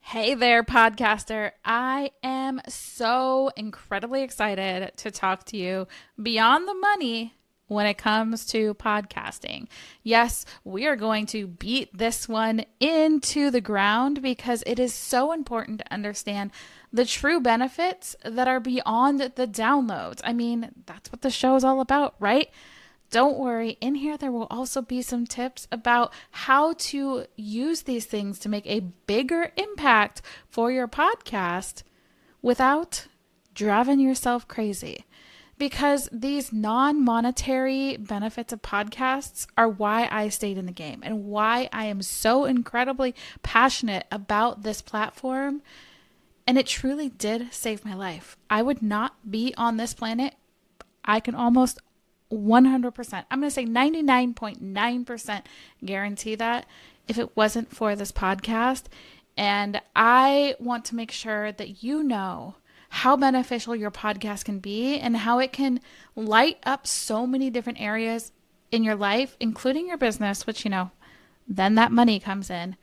Hey there, podcaster. I am so incredibly excited to talk to you beyond the money when it comes to podcasting. Yes, we are going to beat this one into the ground because it is so important to understand the true benefits that are beyond the downloads. I mean, that's what the show is all about, right? Don't worry, in here there will also be some tips about how to use these things to make a bigger impact for your podcast without driving yourself crazy. Because these non monetary benefits of podcasts are why I stayed in the game and why I am so incredibly passionate about this platform. And it truly did save my life. I would not be on this planet. I can almost 100%. I'm going to say 99.9% guarantee that if it wasn't for this podcast. And I want to make sure that you know how beneficial your podcast can be and how it can light up so many different areas in your life, including your business, which, then that money comes in.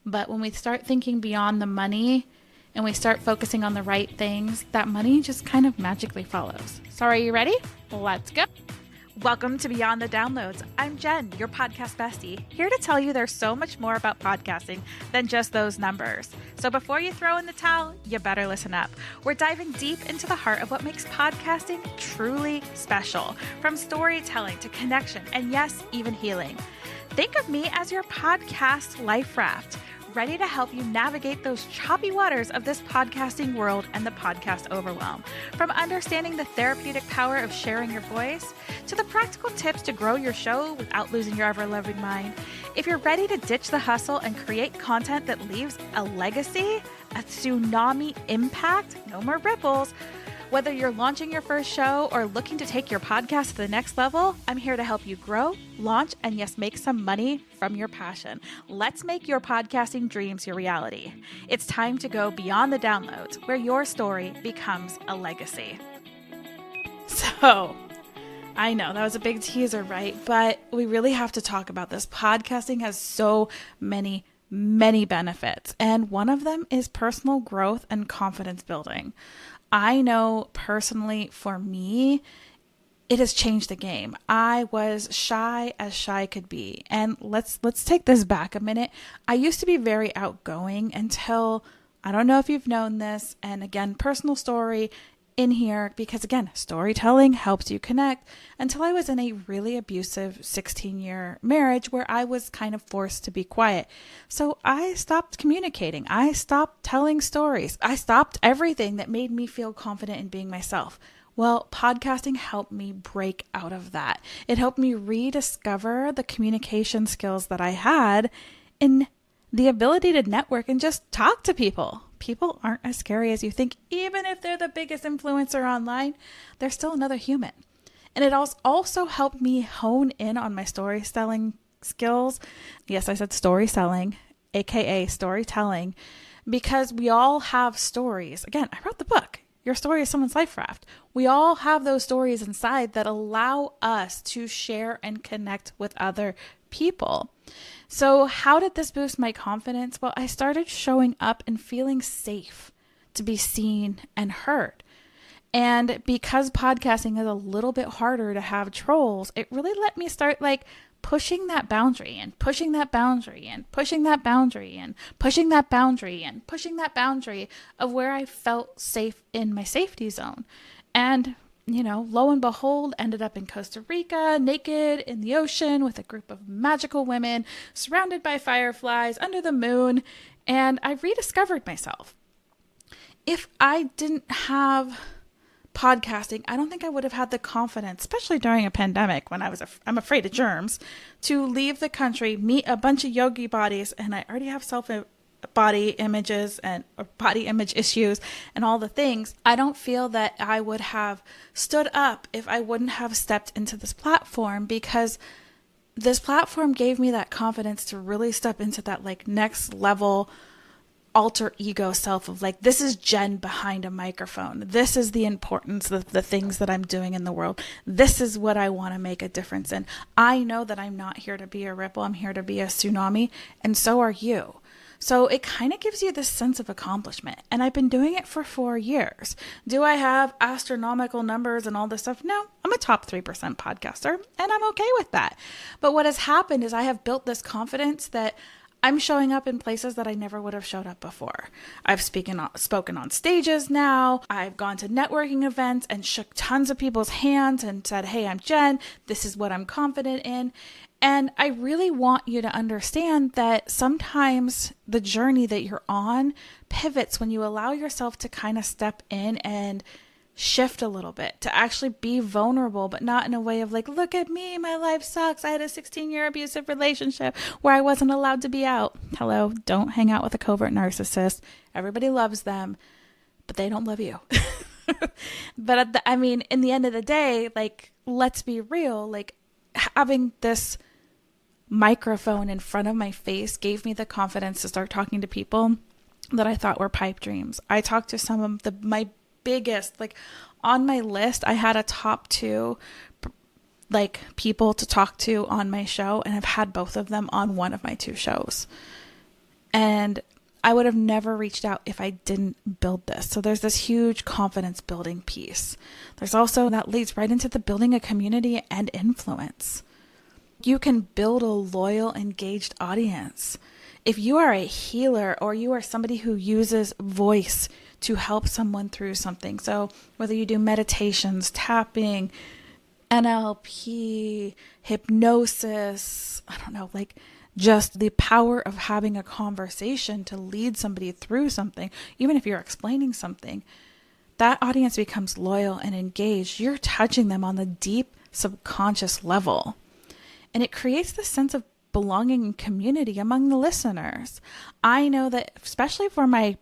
But when we start thinking beyond the money and we start focusing on the right things, that money just kind of magically follows. So are you ready? Let's go. Welcome to Beyond the Downloads. I'm Jen, your podcast bestie, here to tell you there's so much more about podcasting than just those numbers. So before you throw in the towel, you better listen up. We're diving deep into the heart of what makes podcasting truly special, from storytelling to connection, and yes, even healing. Think of me as your podcast life raft, ready to help you navigate those choppy waters of this podcasting world and the podcast overwhelm. From understanding the therapeutic power of sharing your voice to the practical tips to grow your show without losing your ever-loving mind. If you're ready to ditch the hustle and create content that leaves a legacy, a tsunami impact, no more ripples. Whether you're launching your first show or looking to take your podcast to the next level, I'm here to help you grow, launch, and yes, make some money from your passion. Let's make your podcasting dreams your reality. It's time to go beyond the downloads, where your story becomes a legacy. So, I know that was a big teaser, right? But we really have to talk about this. Podcasting has so many benefits, and one of them is personal growth and confidence building. I know personally for me, it has changed the game. I was shy as shy could be. And let's take this back a minute. I used to be very outgoing until, I don't know if you've known this, and again, personal story in here, because again, storytelling helps you connect, until I was in a really abusive 16-year marriage where I was kind of forced to be quiet. So I stopped communicating. I stopped telling stories. I stopped everything that made me feel confident in being myself. Well, podcasting helped me break out of that. It helped me rediscover the communication skills that I had in the ability to network and just talk to people. People aren't as scary as you think. Even if they're the biggest influencer online, they're still another human. And it also helped me hone in on my storytelling skills. Yes, I said story selling, aka storytelling, because we all have stories. Again, I wrote the book. Your story is someone's life raft. We all have those stories inside that allow us to share and connect with other people. So how did this boost my confidence? Well, I started showing up and feeling safe to be seen and heard. And because podcasting is a little bit harder to have trolls, it really let me start pushing that boundary and pushing that boundary and pushing that boundary and pushing that boundary and pushing that boundary of where I felt safe in my safety zone. And lo and behold, ended up in Costa Rica, naked in the ocean with a group of magical women, surrounded by fireflies, under the moon, and I rediscovered myself. If I didn't have podcasting, I don't think I would have had the confidence, especially during a pandemic when I'm afraid of germs, to leave the country, meet a bunch of yogi bodies, and I already have body images and body image issues and all the things. I don't feel that I would have stood up if I wouldn't have stepped into this platform, because this platform gave me that confidence to really step into that next level alter ego self of this is Jen behind a microphone. This is the importance of the things that I'm doing in the world. This is what I want to make a difference in. I know that I'm not here to be a ripple. I'm here to be a tsunami, and so are you. So it kind of gives you this sense of accomplishment. And I've been doing it for 4 years. Do I have astronomical numbers and all this stuff? No, I'm a top 3% podcaster and I'm okay with that. But what has happened is I have built this confidence that I'm showing up in places that I never would have showed up before. I've spoken on stages now. I've gone to networking events and shook tons of people's hands and said, hey, I'm Jen. This is what I'm confident in. And I really want you to understand that sometimes the journey that you're on pivots when you allow yourself to kind of step in and shift a little bit, to actually be vulnerable, but not in a way of like, look at me, my life sucks. I had a 16-year abusive relationship where I wasn't allowed to be out. Hello, don't hang out with a covert narcissist. Everybody loves them, but they don't love you. But in the end of the day, like, let's be real, like having this microphone in front of my face gave me the confidence to start talking to people that I thought were pipe dreams. I talked to some of my biggest, like on my list, I had a top 2 like people to talk to on my show, and I've had both of them on one of my 2 shows. And I would have never reached out if I didn't build this. So there's this huge confidence building piece. There's also, that leads right into the building a community and influence. You can build a loyal, engaged audience. If you are a healer or you are somebody who uses voice to help someone through something, so whether you do meditations, tapping, NLP, hypnosis, I don't know, like just the power of having a conversation to lead somebody through something, even if you're explaining something, that audience becomes loyal and engaged. You're touching them on the deep subconscious level. And it creates this sense of belonging and community among the listeners. I know that, especially for my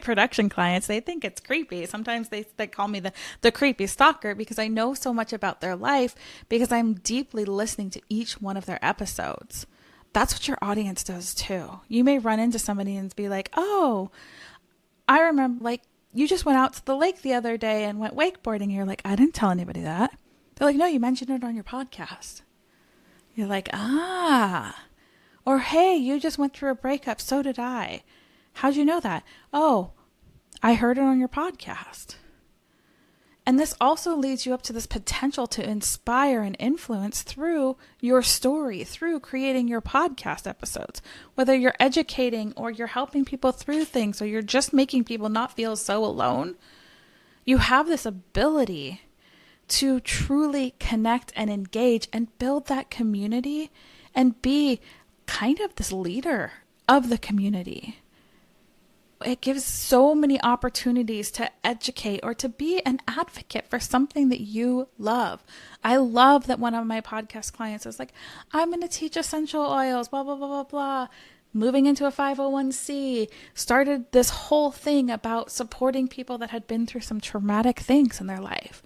production clients, they think it's creepy. Sometimes they call me the creepy stalker because I know so much about their life because I'm deeply listening to each one of their episodes. That's what your audience does too. You may run into somebody and be like, oh, I remember, like, you just went out to the lake the other day and went wakeboarding. And you're like, I didn't tell anybody that. They're like, no, you mentioned it on your podcast. You're like, ah. Or, hey, you just went through a breakup. So did I. How'd you know that? Oh, I heard it on your podcast. And this also leads you up to this potential to inspire and influence through your story, through creating your podcast episodes. Whether you're educating or you're helping people through things or you're just making people not feel so alone, you have this ability to truly connect and engage and build that community and be kind of this leader of the community. It gives so many opportunities to educate or to be an advocate for something that you love. I love that one of my podcast clients is like, I'm going to teach essential oils, blah, blah, blah, blah, blah. Moving into a 501c, started this whole thing about supporting people that had been through some traumatic things in their life.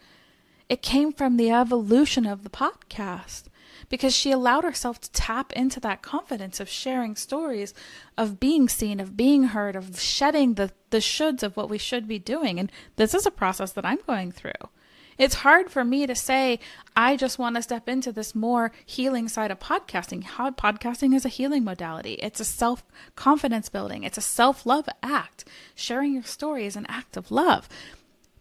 It came from the evolution of the podcast because she allowed herself to tap into that confidence of sharing stories, of being seen, of being heard, of shedding the shoulds of what we should be doing. And this is a process that I'm going through. It's hard for me to say, I just want to step into this more healing side of podcasting. How podcasting is a healing modality. It's a self-confidence building. It's a self-love act. Sharing your story is an act of love.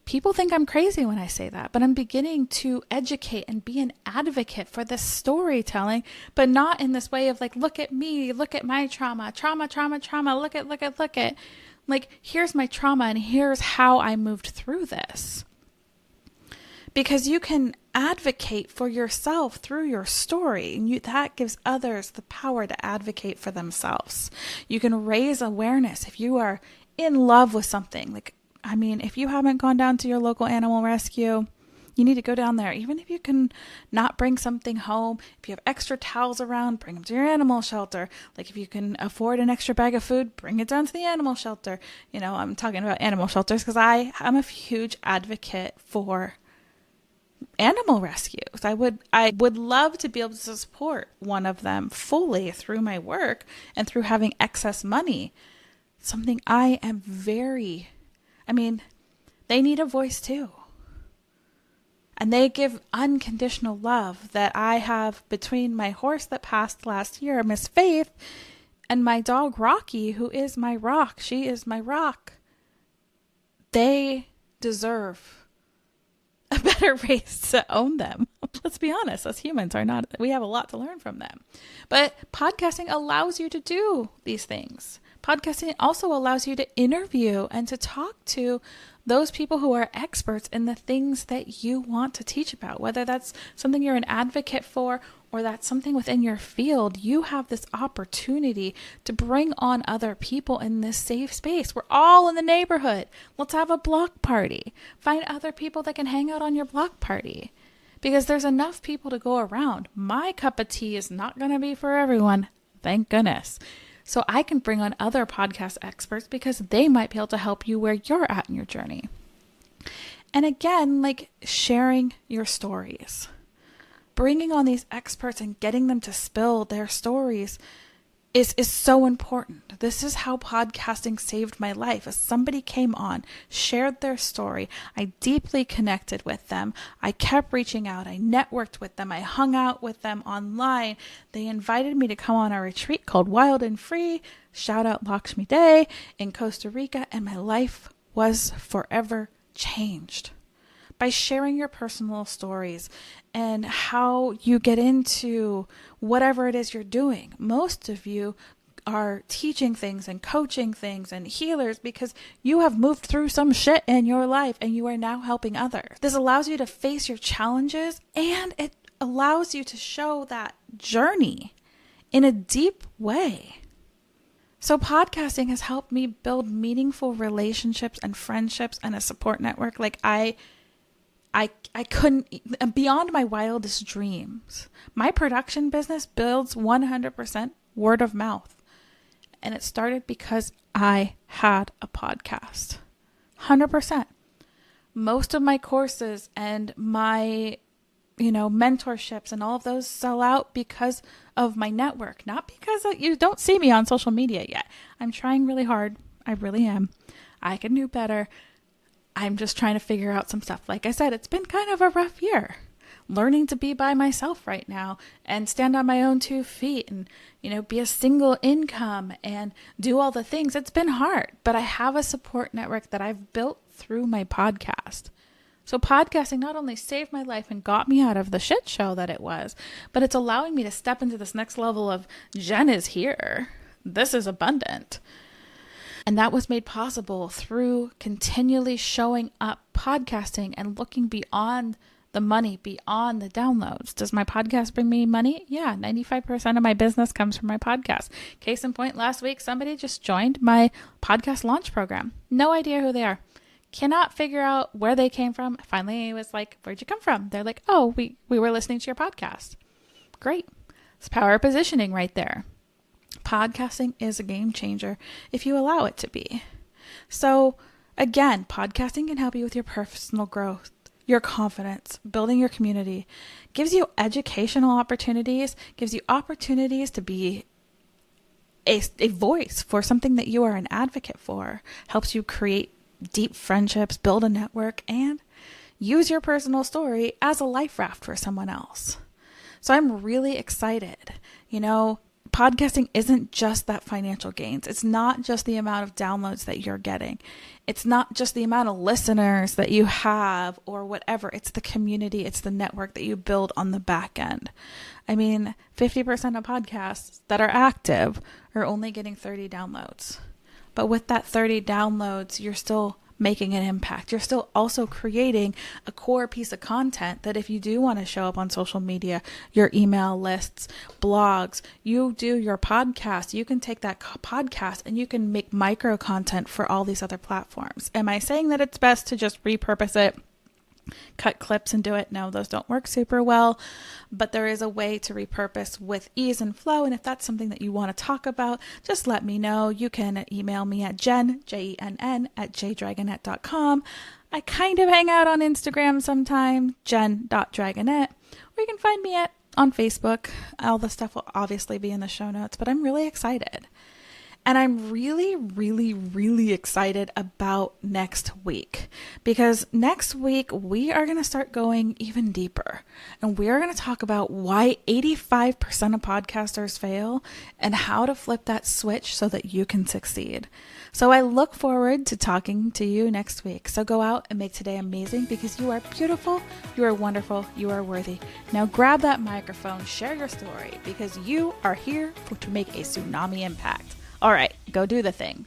People think I'm crazy when I say that, but I'm beginning to educate and be an advocate for this storytelling, but not in this way of like, look at me, look at my trauma, look at. Like, here's my trauma and here's how I moved through this. Because you can advocate for yourself through your story, and that gives others the power to advocate for themselves. You can raise awareness if you are in love with something. Like, I mean, if you haven't gone down to your local animal rescue, you need to go down there. Even if you can not bring something home, if you have extra towels around, bring them to your animal shelter. Like if you can afford an extra bag of food, bring it down to the animal shelter. You know, I'm talking about animal shelters because I am a huge advocate for animal rescues. I would love to be able to support one of them fully through my work and through having excess money. Something I am they need a voice too. And they give unconditional love that I have between my horse that passed last year, Miss Faith. and my dog Rocky, who is my rock, she is my rock, they deserve a better race to own them. Let's be honest, us humans we have a lot to learn from them. But podcasting allows you to do these things. Podcasting also allows you to interview and to talk to those people who are experts in the things that you want to teach about, whether that's something you're an advocate for or that's something within your field. You have this opportunity to bring on other people in this safe space. We're all in the neighborhood. Let's have a block party. Find other people that can hang out on your block party, because there's enough people to go around. My cup of tea is not going to be for everyone. Thank goodness. So I can bring on other podcast experts because they might be able to help you where you're at in your journey. And again, like sharing your stories, bringing on these experts and getting them to spill their stories is so important. This is how podcasting saved my life. As somebody came on, shared their story, I deeply connected with them. I kept reaching out. I networked with them. I hung out with them online. They invited me to come on a retreat called Wild and Free, shout out Lakshmi Day, in Costa Rica, and my life was forever changed. By sharing your personal stories and how you get into whatever it is you're doing. Most of you are teaching things and coaching things and healers because you have moved through some shit in your life and you are now helping others. This allows you to face your challenges, and it allows you to show that journey in a deep way. So podcasting has helped me build meaningful relationships and friendships and a support network like I couldn't, beyond my wildest dreams. My production business builds 100% word of mouth. And it started because I had a podcast. 100%. Most of my courses and my, mentorships and all of those sell out because of my network. Not because you don't see me on social media yet. I'm trying really hard. I really am. I can do better. I'm just trying to figure out some stuff. Like I said, it's been kind of a rough year. Learning to be by myself right now and stand on my own 2 feet and, be a single income and do all the things. It's been hard, but I have a support network that I've built through my podcast. So podcasting not only saved my life and got me out of the shit show that it was, but it's allowing me to step into this next level of Jen is here. This is abundant. And that was made possible through continually showing up podcasting and looking beyond the money, beyond the downloads. Does my podcast bring me money? Yeah, 95% of my business comes from my podcast. Case in point, last week, somebody just joined my podcast launch program. No idea who they are. Cannot figure out where they came from. Finally, I was like, where'd you come from? They're like, oh, we were listening to your podcast. Great. It's power positioning right there. Podcasting is a game changer if you allow it to be. So again, podcasting can help you with your personal growth, your confidence, building your community, gives you educational opportunities, gives you opportunities to be a voice for something that you are an advocate for, helps you create deep friendships, build a network, and use your personal story as a life raft for someone else. So I'm really excited. Podcasting isn't just that financial gains. It's not just the amount of downloads that you're getting. It's not just the amount of listeners that you have or whatever. It's the community. It's the network that you build on the back end. 50% of podcasts that are active are only getting 30 downloads. But with that 30 downloads, you're still making an impact. You're still also creating a core piece of content that if you do want to show up on social media, your email lists, blogs, you do your podcast, you can take that podcast and you can make micro content for all these other platforms. Am I saying that it's best to just repurpose it, cut clips and do it? No, those don't work super well, but there is a way to repurpose with ease and flow. And if that's something that you want to talk about, just let me know. You can email me at Jen, Jenn, at jdragonet.com. I kind of hang out on Instagram sometime, jen.dragonet, or you can find me on Facebook. All the stuff will obviously be in the show notes, but I'm really excited. And I'm really, really, really excited about next week because next week we are going to start going even deeper and we are going to talk about why 85% of podcasters fail and how to flip that switch so that you can succeed. So I look forward to talking to you next week. So go out and make today amazing because you are beautiful, you are wonderful, you are worthy. Now grab that microphone, share your story because you are here to make a tsunami impact. All right, go do the thing.